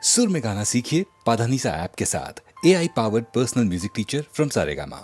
सुर में गाना सीखिए पाधानीसा ऐप के साथ। AI powered personal music teacher from Saregama.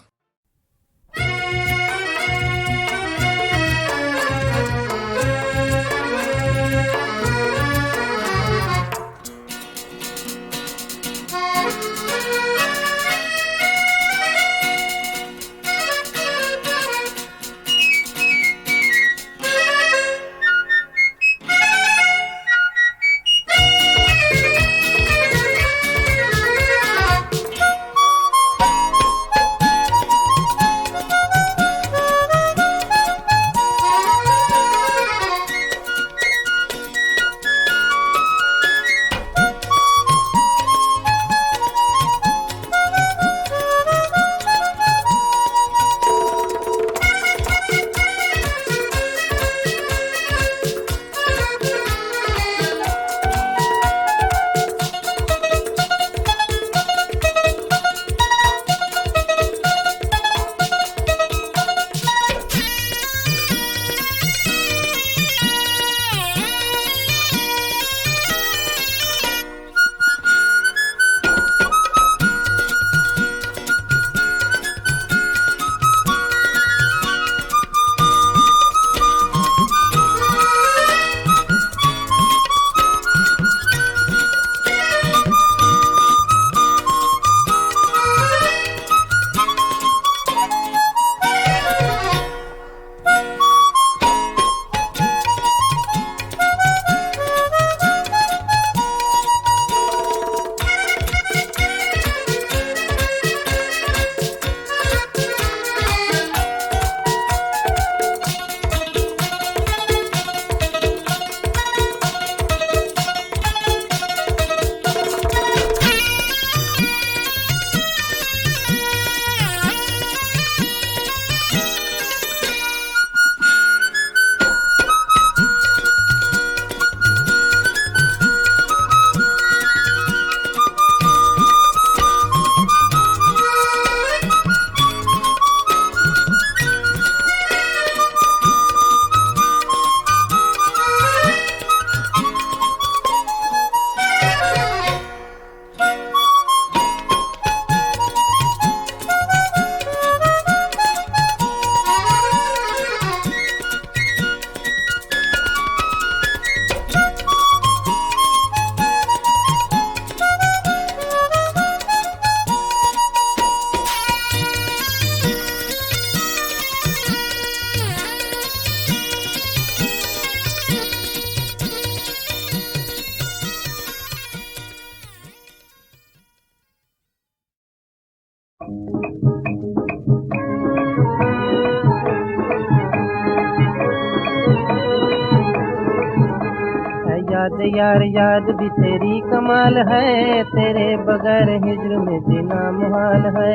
याद यार याद भी तेरी कमाल है, तेरे बगैर हिज्र में जीना मुहाल है।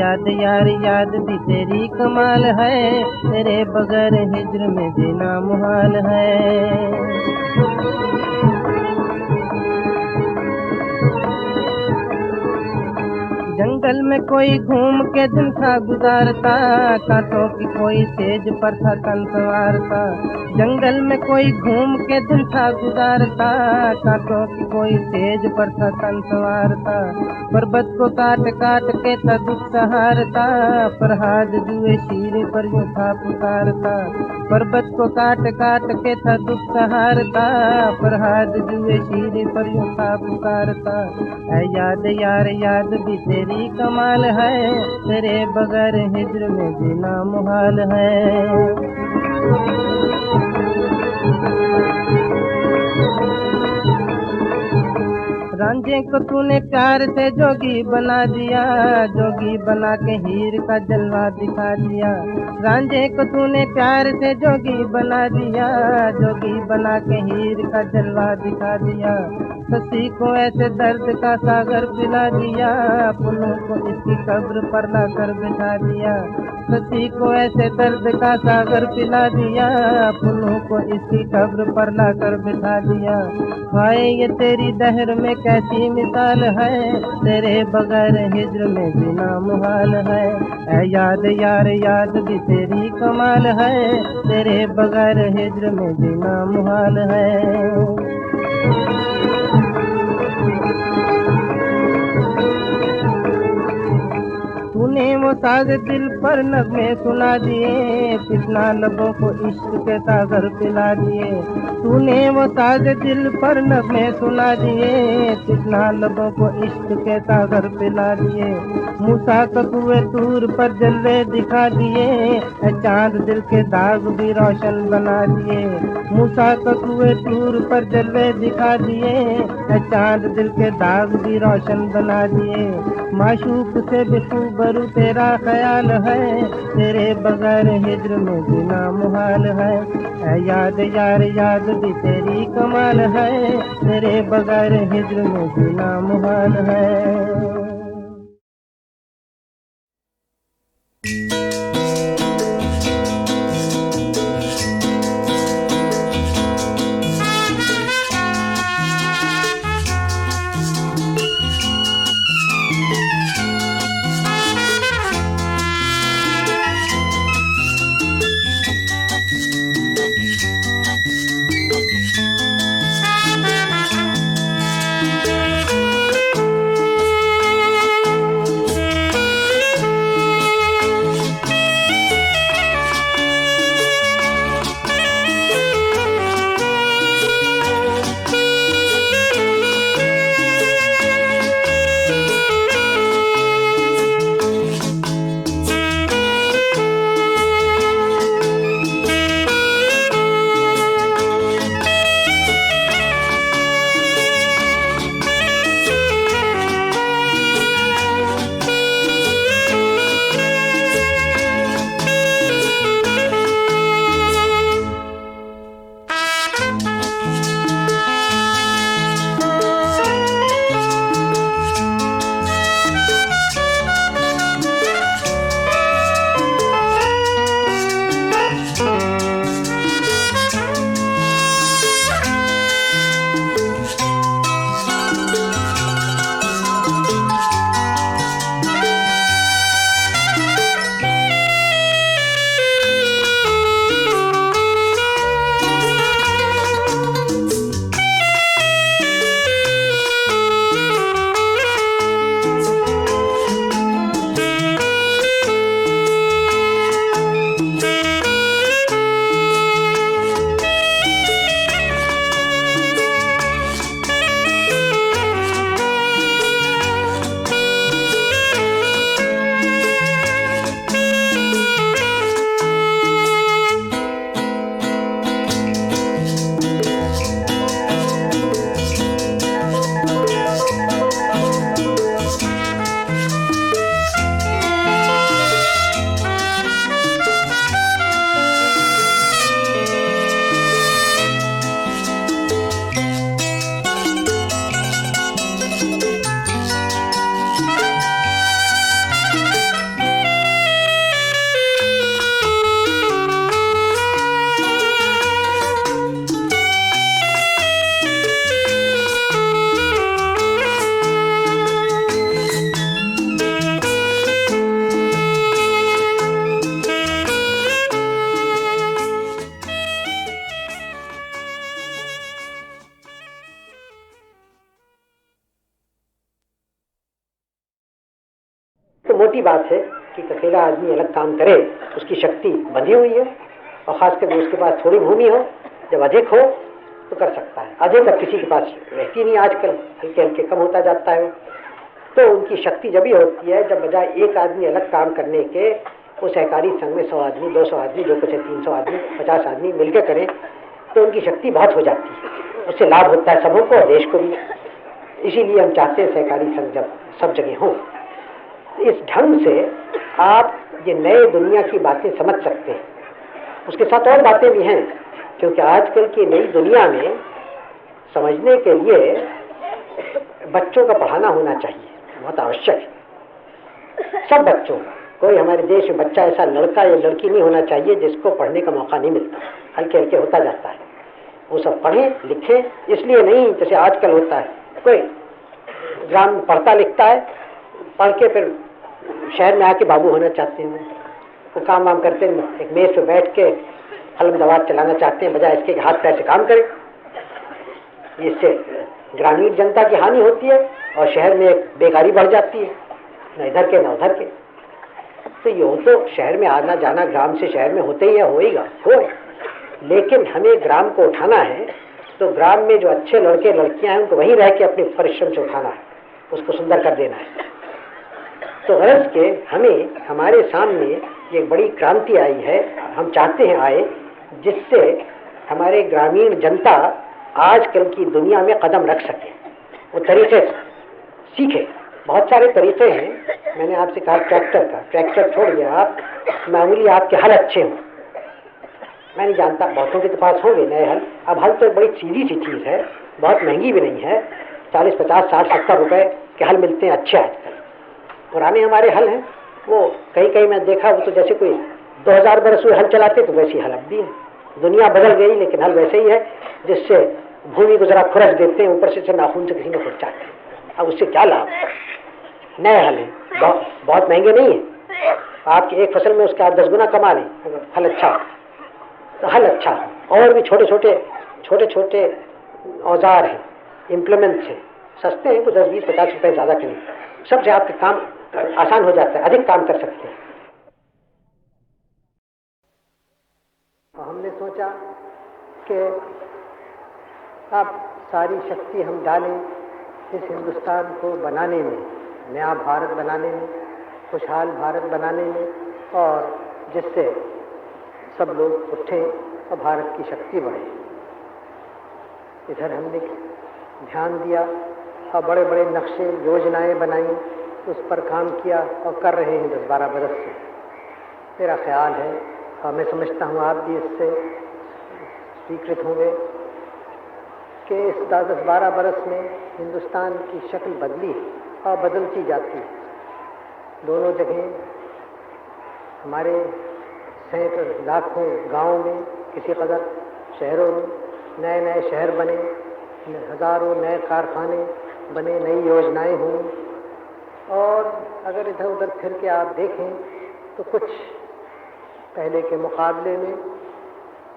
याद यार याद भी तेरी कमाल है, तेरे बगैर हिज्र में जीना मुहाल है। जंगल में कोई घूम के दिन था गुजारता, कांटों की कोई सेज पर था तन संवारता। जंगल में कोई घूम के दिन था गुजारता, कांटों की कोई सेज पर था तन संवारता। पर्वत को काट काट के था दुख सहारता, फरहाद जुए शीर पर यूं था पुकारता। पर्वत को काट काट के था दुख सहारता, फरहाद जुए शीर पर यूं था पुकारता। ऐ याद यार याद भी तेरी कमाल है, तेरे बगैर हिज्र में जीना मुहाल है। रांझे को तूने प्यार से जोगी बना दिया, जोगी बना के हीर का जलवा दिखा दिया। रांझे को तूने प्यार से जोगी बना दिया, जोगी बना के हीर का जलवा दिखा दिया। शशि को ऐसे दर्द का सागर पिला दिया, पुन्नू को इसकी कब्र पर लाकर बिठा दिया। शशि को ऐसे दर्द का सागर पिला दिया, पुन्नू को इसकी कब्र पर लाकर बिठा दिया। हाय ये तेरी दहर में कैसी मिसाल है, तेरे बगैर हिज्र में जीना मुहाल है। ऐ याद यार याद भी तेरी कमाल है, तेरे बगैर हिज्र में जीना मुहाल है। साज दिल पर नगमे सुना दिए, तृष्णा लबों को इश्क के सागर पिला दिए। तूने वो साज दिल पर नगमे सुना दिए, तृष्णा लबों को इश्क के सागर पिला दिए। मूसा को कुएं तूर पर जलवे दिखा दिए, चांद दिल के दाग भी रोशन बना दिए। मूसा को कुएं तूर पर जलवे दिखा दिए, चांद दिल के दाग भी रोशन बना दिए। माशूक से भी खूबरू तेरा ख्याल है, तेरे बगैर हिज्र में जीना मुहाल है। ऐ याद यार याद भी तेरी कमाल है, तेरे बगैर हिज्र में जीना मुहाल है। तो मोटी बात है कि अकेला आदमी अलग काम करे, उसकी शक्ति बंधी हुई है, और खासकर उसके पास थोड़ी भूमि हो, जब अधिक हो तो कर सकता है। अधिक अब किसी के पास रहती नहीं, आजकल हल्के हल्के कम होता जाता है। तो उनकी शक्ति जब ही होती है जब बजाय एक आदमी अलग काम करने के वो सहकारी संघ में 100 आदमी 200 आदमी जो कुछ है 300 आदमी 50 आदमी मिलकर करें तो उनकी शक्ति बहुत हो जाती है, उससे लाभ होता है सबों को और देश को भी। इसीलिए हम चाहते हैं सहकारी संघ जब सब जगह हों, इस ढंग से आप ये नए दुनिया की बातें समझ सकते हैं। उसके साथ और बातें भी हैं, क्योंकि आजकल की नई दुनिया में समझने के लिए बच्चों का पढ़ाना होना चाहिए, बहुत आवश्यक है। सब बच्चों का, कोई हमारे देश में बच्चा ऐसा लड़का या लड़की नहीं होना चाहिए जिसको पढ़ने का मौका नहीं मिलता, हल्के हल्के होता जाता है। वो सब पढ़ें लिखें, इसलिए नहीं जैसे आजकल होता है, कोई ग्राम में पढ़ता लिखता है, पढ़ के फिर शहर में आके बाबू होना चाहते हैं, वो काम वाम करते हैं, एक मेज पे बैठ के कलम दवात चलाना चाहते हैं, बजाय इसके हाथ पैर से काम करें। इससे ग्रामीण जनता की हानि होती है और शहर में एक बेकारी बढ़ जाती है, न इधर के न उधर के। तो यूँ तो शहर में आना जाना ग्राम से शहर में होते ही है, होएगा हो, लेकिन हमें ग्राम को उठाना है तो ग्राम में जो अच्छे लड़के लड़कियां हैं उनको वहीं रह के अपने परिश्रम से उठाना है, उसको सुंदर कर देना है। तो गरज के हमें हमारे सामने ये बड़ी क्रांति आई है, हम चाहते हैं आए, जिससे हमारे ग्रामीण जनता आजकल की दुनिया में कदम रख सके, वो तरीके सीखे। बहुत सारे तरीके हैं, मैंने आपसे कहा ट्रैक्टर का, ट्रैक्टर छोड़ दिया आप, मामूली आपके हल अच्छे हों। मैं नहीं जानता, बहुतों के तो पास होंगे नए हल। अब हल तो बड़ी सीधी सी चीज़ है, बहुत महंगी भी नहीं है, 40, 50, 60, 70 रुपए के हल मिलते हैं अच्छे आजकल। पुराने हमारे हल हैं, वो कहीं कहीं मैं देखा, वो तो जैसे कोई 2000 बरस हुए हल चलाते, तो वैसी हल अब भी है। दुनिया बदल गई लेकिन हल वैसे ही है, जिससे भूमि को जरा खुरच देते हैं, ऊपर से नाखून से किसी में खुरचाते हैं। अब उससे क्या लाभ? नए हल हैं, बहुत महंगे नहीं है, आपकी एक फसल में उसके आप 10 गुना कमा लें अगर हल अच्छा हो। तो हल अच्छा, और भी छोटे छोटे औजार हैं, इम्प्लीमेंट्स हैं, सस्ते हैं, तो 10, 20, 50 रुपए ज़्यादा के नहीं, सबसे आपके काम आसान हो जाता है, अधिक काम कर सकते हैं। तो हमने सोचा कि अब सारी शक्ति हम डालें इस हिंदुस्तान को बनाने में, नया भारत बनाने में, खुशहाल भारत बनाने में, और जिससे सब लोग उठें और भारत की शक्ति बढ़े। इधर हमने ध्यान दिया और बड़े बड़े नक्शे योजनाएं बनाई, उस पर काम किया और कर रहे हैं 10-12 बरस से। मेरा ख्याल है और मैं समझता हूँ आप भी इससे स्वीकृत होंगे कि इस 10-12 बरस में हिंदुस्तान की शक्ल बदली और बदलती जाती है। दोनों जगह हमारे सैकड़ों लाखों गाँव में, किसी कदर शहरों में नए नए शहर बने, हजारों नए कारखाने बने, नई योजनाएं हुई, और अगर इधर उधर फिर के आप देखें तो कुछ पहले के मुकाबले में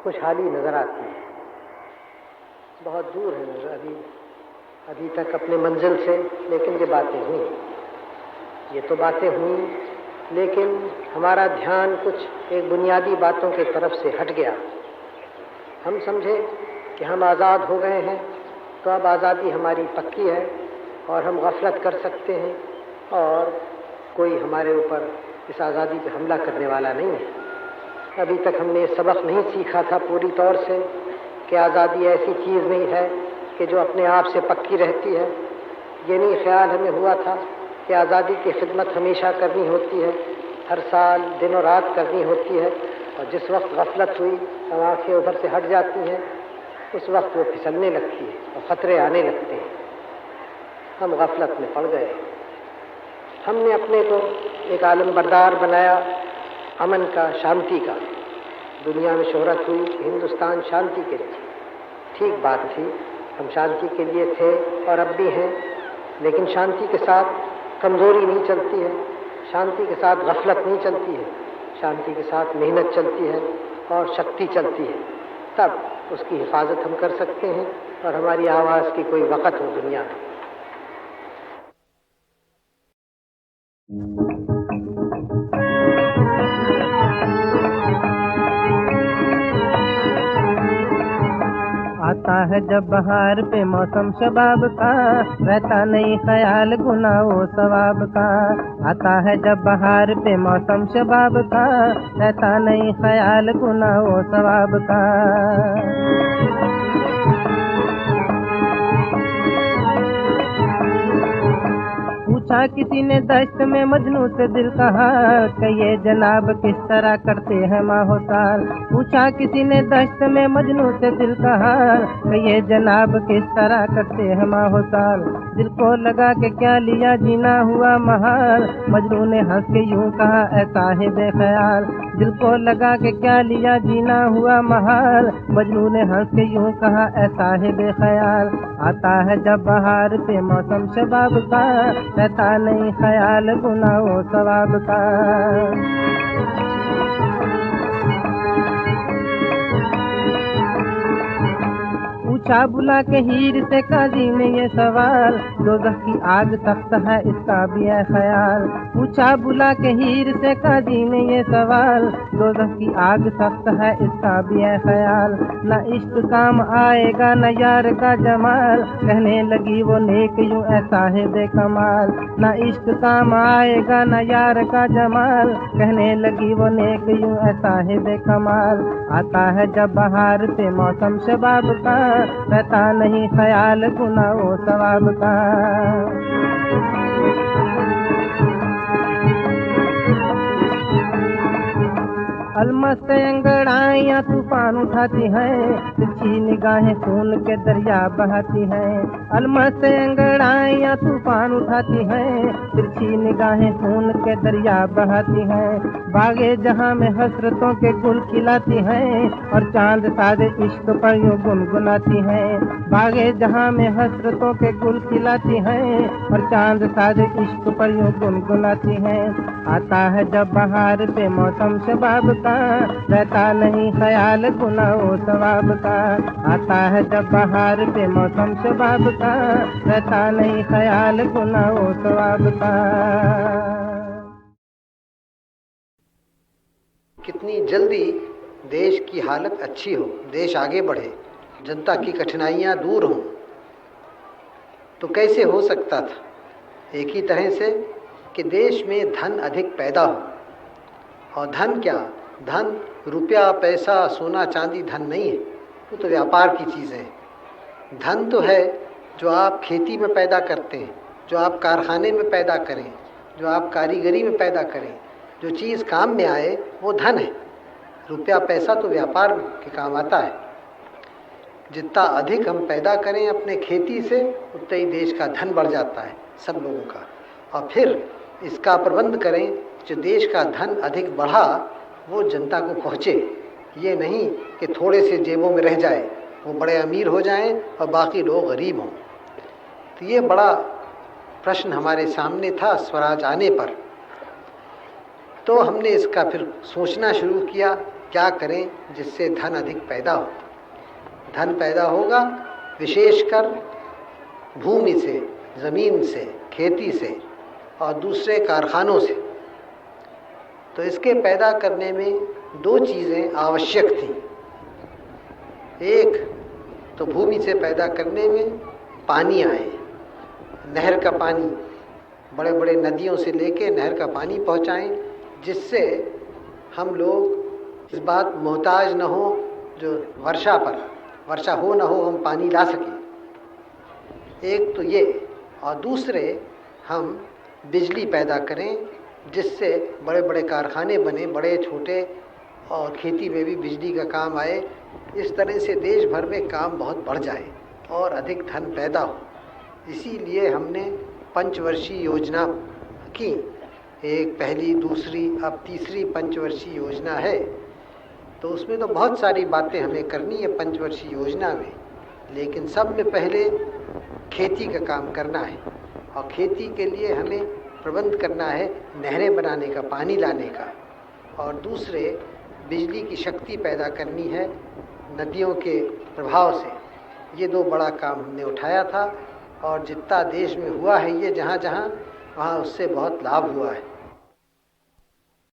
खुशहाली नज़र आती है। बहुत दूर है नज़र अभी तक अपने मंजिल से, लेकिन ये बातें हुई, ये तो बातें हुई, लेकिन हमारा ध्यान कुछ एक बुनियादी बातों की तरफ से हट गया। हम समझे कि हम आज़ाद हो गए हैं, तो अब आज़ादी हमारी पक्की है और हम गफलत कर सकते हैं और कोई हमारे ऊपर इस आज़ादी पर हमला करने वाला नहीं है। अभी तक हमने सबक नहीं सीखा था पूरी तौर से कि आज़ादी ऐसी चीज़ नहीं है कि जो अपने आप से पक्की रहती है। ये नहीं ख्याल हमें हुआ था कि आज़ादी की खिदमत हमेशा करनी होती है, हर साल दिन और रात करनी होती है, और जिस वक्त गफलत हुई और आँखें उधर से हट जाती हैं, उस वक्त वो फिसलने लगती है और ख़तरे आने लगते हैं। हम गफलत में पड़ गए। हमने अपने को एक आलमबरदार बनाया अमन का, शांति का। दुनिया में शोहरत हुई कि हिंदुस्तान शांति के लिए, ठीक बात थी, हम शांति के लिए थे और अब भी हैं, लेकिन शांति के साथ कमज़ोरी नहीं चलती है, शांति के साथ गफलत नहीं चलती है, शांति के साथ मेहनत चलती है और शक्ति चलती है। तब उसकी हिफाजत हम कर सकते हैं और हमारी आवाज़ की कोई वक़्त हो दुनिया में। आता है जब बहार पे मौसम शबाब का, रहता नहीं ख्याल गुनाह वो सवाब का। आता है जब बहार पे मौसम शबाब का, रहता नहीं ख्याल गुनाह वो सवाब का। पूछा किसी ने दश्त में मजनू से दिल का हाल, कहिए जनाब किस तरह करते हैं माहोसाल। पूछा किसी ने दश्त में मजनू से दिल का हाल, कहिए जनाब किस तरह करते हैं माहोसाल। दिल को लगा के क्या लिया जीना हुआ महाल, मजनू ने हंस के यूं कहा ऐसा है बेख्याल। दिल को लगा के क्या लिया जीना हुआ महाल, मजनू ने हंस के यूं कहा ऐसा है बेख्याल। आता है जब बहार पे मौसम शबाब का, रहता नहीं ख्याल गुनाह वो सवाब का। पूछा बुला के हीर से काजी ने ये सवाल, दोज़ख की आग सख्त है इसका भी है ख्याल। पूछा बुला के हीर से काजी ने ये सवाल, दोज़ख की आग सख्त है इसका भी है ख्याल। न इश्क काम आएगा न यार का जमाल, कहने लगी वो नेक यूं ऐ साहिब कमाल। न इश्क काम आएगा न यार का जमाल, कहने लगी वो नेक यूं ऐ साहिब कमाल। आता है जब बहार से मौसम शबाब का, रहता नहीं ख्याल गुनाह वो सवाब का। अलमस्त अंगड़ाइयाँ तूफान उठाती हैं, तिरछी निगाहें खून के दरिया बहाती हैं। अलमस्त अंगड़ाइयाँ तूफान उठाती हैं, तिरछी निगाहें खून के दरिया बहाती हैं। बागे जहाँ में हसरतों के गुल खिलाती हैं, और चांद सादे इश्क पर यूं गुनगुनाती हैं। बागे जहाँ में हसरतों के गुल खिलाती हैं, और चांद सादे इश्क पर यूं गुनगुनाती हैं। आता है जब बहार पे मौसम शबाब का, रहता नहीं ख्याल गुनाह वो सवाब का। आता है जब बहार पे मौसम शबाब का, रहता नहीं ख्याल गुनाह वो सवाब का। कितनी जल्दी देश की हालत अच्छी हो, देश आगे बढ़े, जनता की कठिनाइयाँ दूर हों, तो कैसे हो सकता था? एक ही तरह से कि देश में धन अधिक पैदा हो। और धन क्या? धन रुपया पैसा सोना चांदी धन नहीं है, वो तो व्यापार की चीज़ें हैं। धन तो है जो आप खेती में पैदा करते हैं, जो आप कारखाने में पैदा करें, जो आप कारीगरी में पैदा करें, जो चीज़ काम में आए वो धन है। रुपया पैसा तो व्यापार के काम आता है। जितना अधिक हम पैदा करें अपने खेती से, उतना ही देश का धन बढ़ जाता है सब लोगों का। और फिर इसका प्रबंध करें जो देश का धन अधिक बढ़ा वो जनता को पहुँचे, ये नहीं कि थोड़े से जेबों में रह जाए, वो बड़े अमीर हो जाएं और बाकी लोग गरीब हों। तो ये बड़ा प्रश्न हमारे सामने था स्वराज आने पर। तो हमने इसका फिर सोचना शुरू किया, क्या करें जिससे धन अधिक पैदा हो। धन पैदा होगा विशेषकर भूमि से, ज़मीन से, खेती से और दूसरे कारखानों से। तो इसके पैदा करने में दो चीज़ें आवश्यक थीं। एक तो भूमि से पैदा करने में पानी आए, नहर का पानी, बड़े बड़े नदियों से लेके नहर का पानी पहुंचाएं, जिससे हम लोग इस बात मोहताज न हो जो वर्षा हो ना हो हम पानी ला सकें। एक तो ये, और दूसरे हम बिजली पैदा करें जिससे बड़े बड़े कारखाने बने, बड़े छोटे, और खेती में भी बिजली का काम आए। इस तरह से देश भर में काम बहुत बढ़ जाए और अधिक धन पैदा हो। इसीलिए हमने पंचवर्षीय योजना की। एक पहली, दूसरी, अब तीसरी पंचवर्षीय योजना है। तो उसमें तो बहुत सारी बातें हमें करनी है पंचवर्षीय योजना में, लेकिन सब में पहले खेती का काम करना है। और खेती के लिए हमें प्रबंध करना है नहरें बनाने का, पानी लाने का, और दूसरे बिजली की शक्ति पैदा करनी है नदियों के प्रभाव से। ये दो बड़ा काम हमने उठाया था, और जितना देश में हुआ है ये जहाँ जहाँ, वहाँ उससे बहुत लाभ हुआ है।